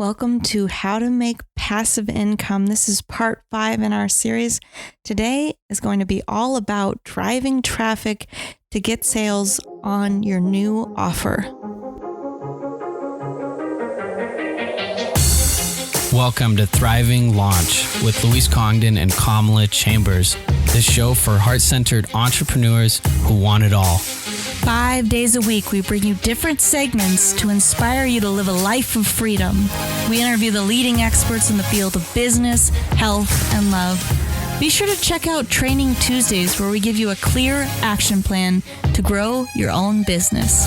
Welcome to How to Make Passive Income. This is part 5 in our series. Today is going to be all about driving traffic to get sales on your new offer. Welcome to Thriving Launch with Louise Congdon and Kamala Chambers, the show for heart-centered entrepreneurs who want it all. 5 days a week, we bring you different segments to inspire you to live a life of freedom. We interview the leading experts in the field of business, health, and love. Be sure to check out Training Tuesdays, where we give you a clear action plan to grow your own business.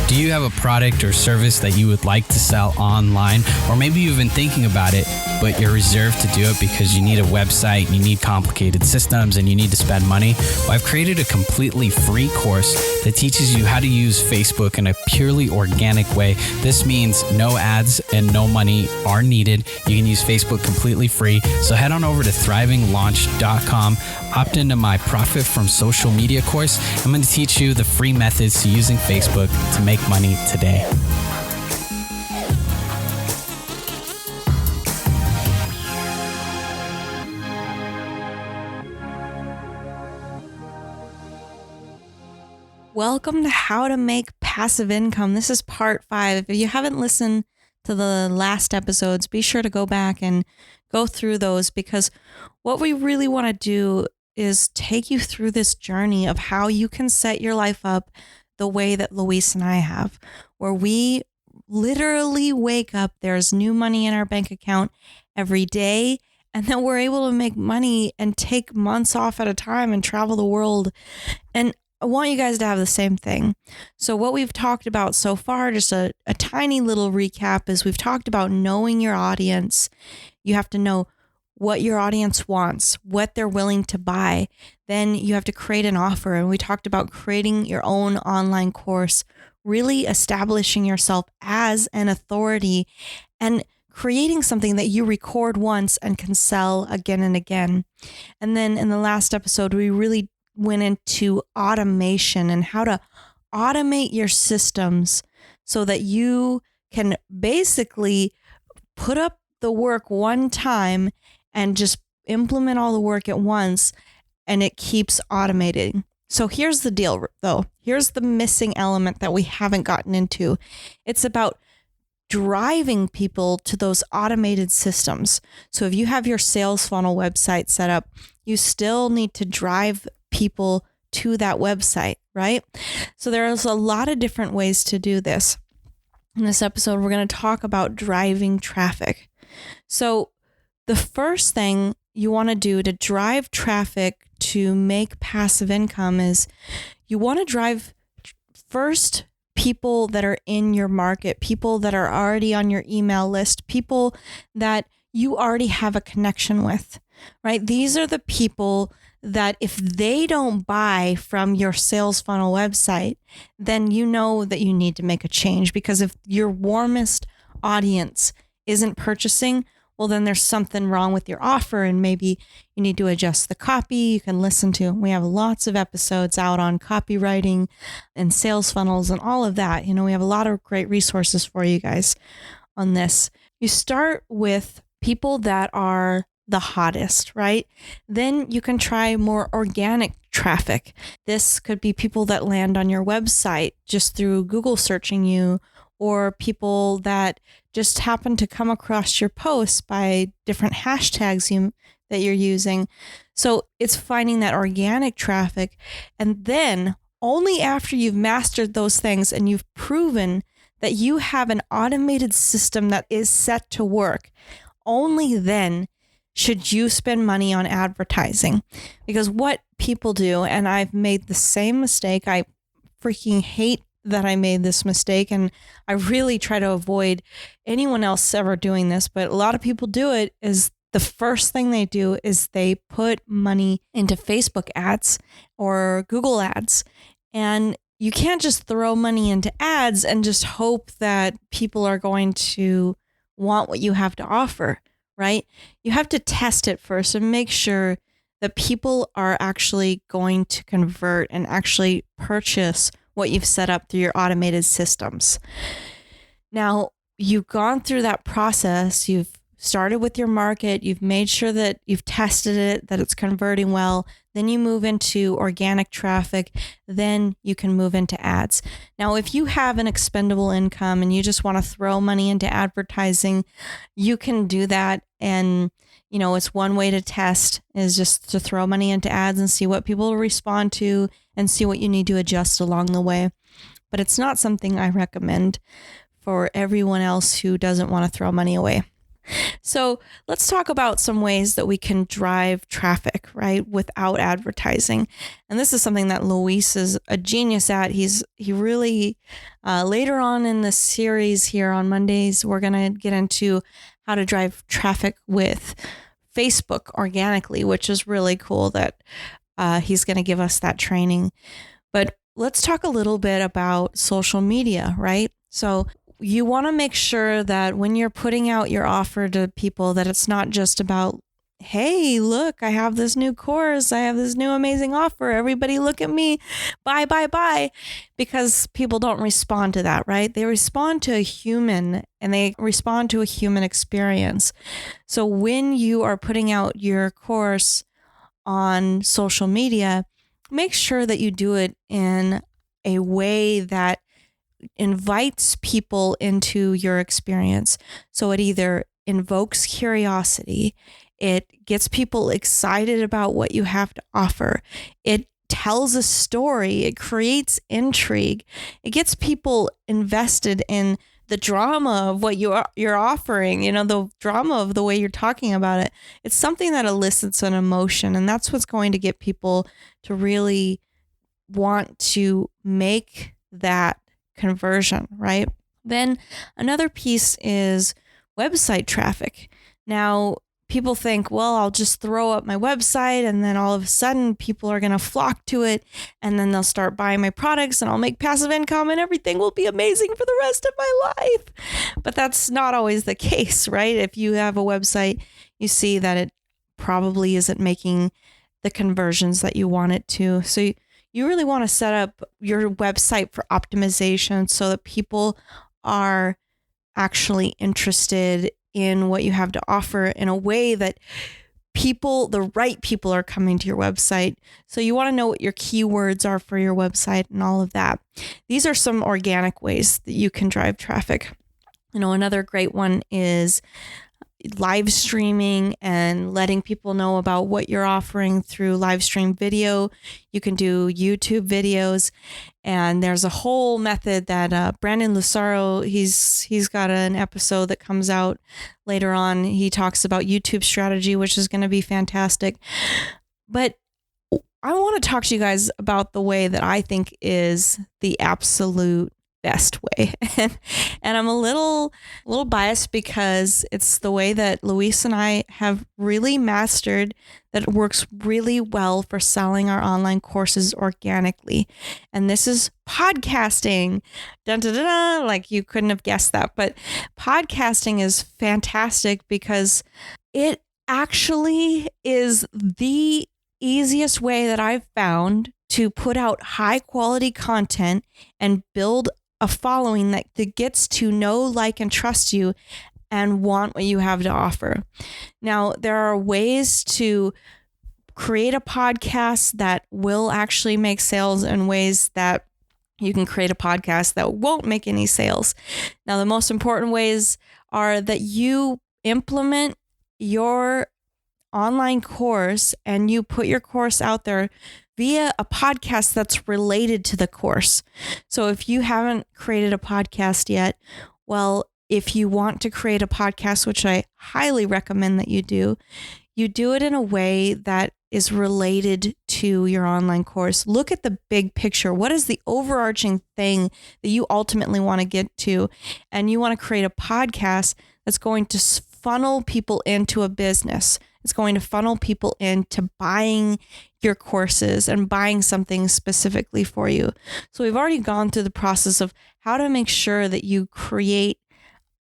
Do you have a product or service that you would like to sell online? Or maybe you've been thinking about it, but you're reserved to do it because you need a website, you need complicated systems, and you need to spend money? Well, I've created a completely free course that teaches you how to use Facebook in a purely organic way. This means no ads and no money are needed. You can use Facebook completely free. So head on over to thrivinglaunch.com, opt into my Profit from Social Media course. I'm going to teach you the free methods to using Facebook to make money today. Welcome to How to Make Passive Income. This is part 5. If you haven't listened to the last episodes, be sure to go back and go through those, because what we really want to do is take you through this journey of how you can set your life up the way that Louise and I have, where we literally wake up, there's new money in our bank account every day, and then we're able to make money and take months off at a time and travel the world. And I want you guys to have the same thing. So what we've talked about so far, just a tiny little recap, is we've talked about knowing your audience. You have to know what your audience wants, what they're willing to buy. Then you have to create an offer. And we talked about creating your own online course, really establishing yourself as an authority and creating something that you record once and can sell again and again. And then in the last episode, we really went into automation and how to automate your systems so that you can basically put up the work one time and just implement all the work at once, and it keeps automating. So here's the deal, though. Here's the missing element that we haven't gotten into. It's about driving people to those automated systems. So if you have your sales funnel website set up, you still need to drive people to that website, right? So there's a lot of different ways to do this. In this episode, we're going to talk about driving traffic. So the first thing you want to do to drive traffic to make passive income is you want to drive first people that are in your market, people that are already on your email list, people that you already have a connection with, right? These are the people that if they don't buy from your sales funnel website, then you know that you need to make a change, because if your warmest audience isn't purchasing, well, then there's something wrong with your offer, and maybe you need to adjust the copy. You can listen to, we have lots of episodes out on copywriting and sales funnels and all of that. You know, we have a lot of great resources for you guys on this. You start with people that are the hottest, right? Then you can try more organic traffic. This could be people that land on your website just through Google searching you, or people that just happen to come across your posts by different hashtags that you're using. So it's finding that organic traffic. And then only after you've mastered those things and you've proven that you have an automated system that is set to work, only then should you spend money on advertising. Because what people do, and I've made the same mistake, I freaking hate that I made this mistake, and I really try to avoid anyone else ever doing this, but a lot of people do it, is the first thing they do is they put money into Facebook ads or Google ads. And you can't just throw money into ads and just hope that people are going to want what you have to offer, right? You have to test it first and make sure that people are actually going to convert and actually purchase what you've set up through your automated systems. Now, you've gone through that process, you've started with your market, you've made sure that you've tested it, that it's converting well, then you move into organic traffic, then you can move into ads. Now, if you have an expendable income and you just want to throw money into advertising, you can do that. And, it's one way to test is just to throw money into ads and see what people respond to and see what you need to adjust along the way. But it's not something I recommend for everyone else who doesn't want to throw money away. So let's talk about some ways that we can drive traffic, right, without advertising. And this is something that Luis is a genius at. He really, later on in the series here on Mondays, we're going to get into how to drive traffic with Facebook organically, which is really cool that he's going to give us that training. But let's talk a little bit about social media, right? So you want to make sure that when you're putting out your offer to people, that it's not just about, hey, look, I have this new course. I have this new amazing offer. Everybody look at me. Buy, buy, buy. Because people don't respond to that, right? They respond to a human and they respond to a human experience. So when you are putting out your course on social media, make sure that you do it in a way that invites people into your experience. So it either invokes curiosity, it gets people excited about what you have to offer, it tells a story, it creates intrigue, it gets people invested in the drama of what you're offering, the drama of the way you're talking about it. It's something that elicits an emotion, and that's what's going to get people to really want to make that conversion, right? Then another piece is website traffic. Now, people think, well, I'll just throw up my website and then all of a sudden people are going to flock to it and then they'll start buying my products and I'll make passive income and everything will be amazing for the rest of my life. But that's not always the case, right? If you have a website, you see that it probably isn't making the conversions that you want it to. So you really want to set up your website for optimization so that people are actually interested in what you have to offer in a way that the right people are coming to your website. So you want to know what your keywords are for your website and all of that. These are some organic ways that you can drive traffic. Another great one is live streaming and letting people know about what you're offering through live stream video. You can do YouTube videos, and there's a whole method that Brandon Lucero, he's got an episode that comes out later on. He talks about YouTube strategy, which is going to be fantastic. But I want to talk to you guys about the way that I think is the absolute best way. And I'm a little biased because it's the way that Luis and I have really mastered that it works really well for selling our online courses organically. And this is podcasting. Dun, dun, dun, dun. Like you couldn't have guessed that. But podcasting is fantastic because it actually is the easiest way that I've found to put out high quality content and build a following that gets to know, like, and trust you and want what you have to offer. Now, there are ways to create a podcast that will actually make sales and ways that you can create a podcast that won't make any sales. Now, the most important ways are that you implement your online course and you put your course out there via a podcast that's related to the course. So if you haven't created a podcast yet, well, if you want to create a podcast, which I highly recommend that you do it in a way that is related to your online course. Look at the big picture. What is the overarching thing that you ultimately want to get to? And you want to create a podcast that's going to funnel people into a business. It's going to funnel people into buying your courses and buying something specifically for you. So we've already gone through the process of how to make sure that you create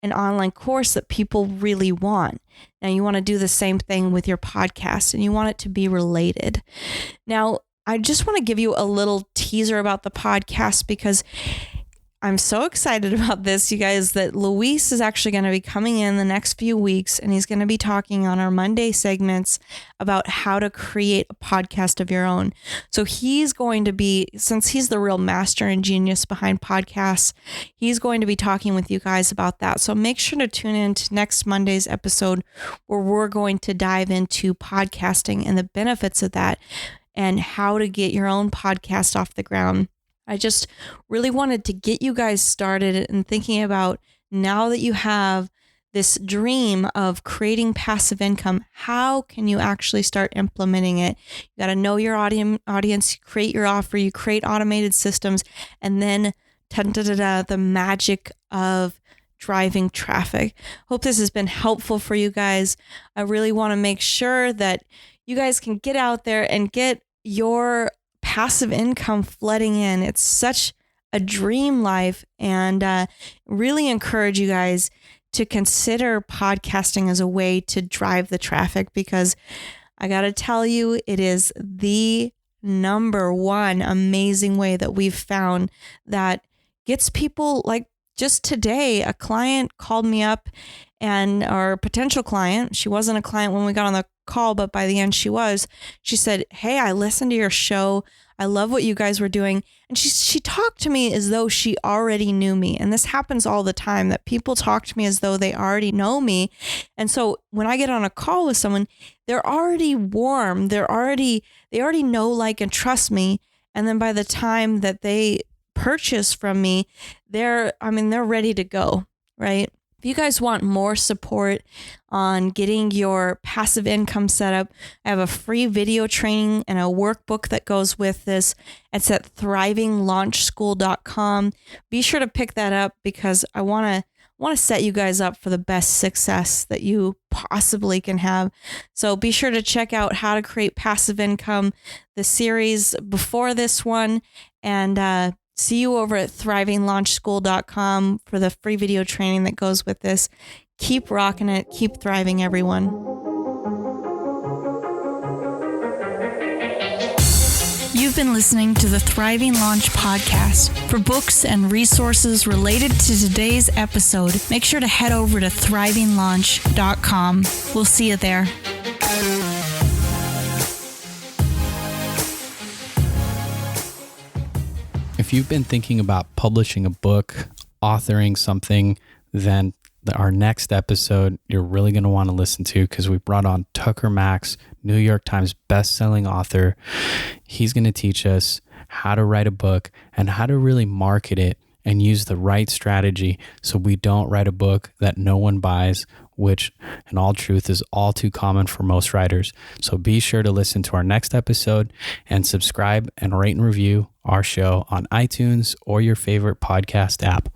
an online course that people really want. Now you want to do the same thing with your podcast and you want it to be related. Now, I just want to give you a little teaser about the podcast because I'm so excited about this, you guys, that Luis is actually going to be coming in the next few weeks, and he's going to be talking on our Monday segments about how to create a podcast of your own. So he's going to be, since he's the real master and genius behind podcasts, he's going to be talking with you guys about that. So make sure to tune in to next Monday's episode where we're going to dive into podcasting and the benefits of that and how to get your own podcast off the ground. I just really wanted to get you guys started and thinking about, now that you have this dream of creating passive income, how can you actually start implementing it? You got to know your audience, create your offer, you create automated systems, and then the magic of driving traffic. Hope this has been helpful for you guys. I really want to make sure that you guys can get out there and get your passive income flooding in. It's such a dream life, and really encourage you guys to consider podcasting as a way to drive the traffic, because I got to tell you, it is the number one amazing way that we've found that gets people. Like just today, a client called me up, and our potential client, she wasn't a client when we got on the call, but by the end she was. She said, "Hey, I listened to your show. I love what you guys were doing." And she talked to me as though she already knew me. And this happens all the time, that people talk to me as though they already know me. And so when I get on a call with someone, they're already warm. They already know, like, and trust me. And then by the time that they purchase from me, they're ready to go, right? If you guys want more support on getting your passive income set up, I have a free video training and a workbook that goes with this. It's at thrivinglaunchschool.com. Be sure to pick that up, because I want to set you guys up for the best success that you possibly can have. So be sure to check out How to Create Passive Income, the series before this one, and see you over at thrivinglaunchschool.com for the free video training that goes with this. Keep rocking it. Keep thriving, everyone. You've been listening to the Thriving Launch podcast. For books and resources related to today's episode, make sure to head over to thrivinglaunch.com. We'll see you there. If you've been thinking about publishing a book, authoring something, then our next episode you're really going to want to listen to, because we brought on Tucker Max, New York Times best-selling author. He's going to teach us how to write a book and how to really market it and use the right strategy so we don't write a book that no one buys, which in all truth is all too common for most writers. So be sure to listen to our next episode and subscribe and rate and review our show on iTunes or your favorite podcast app.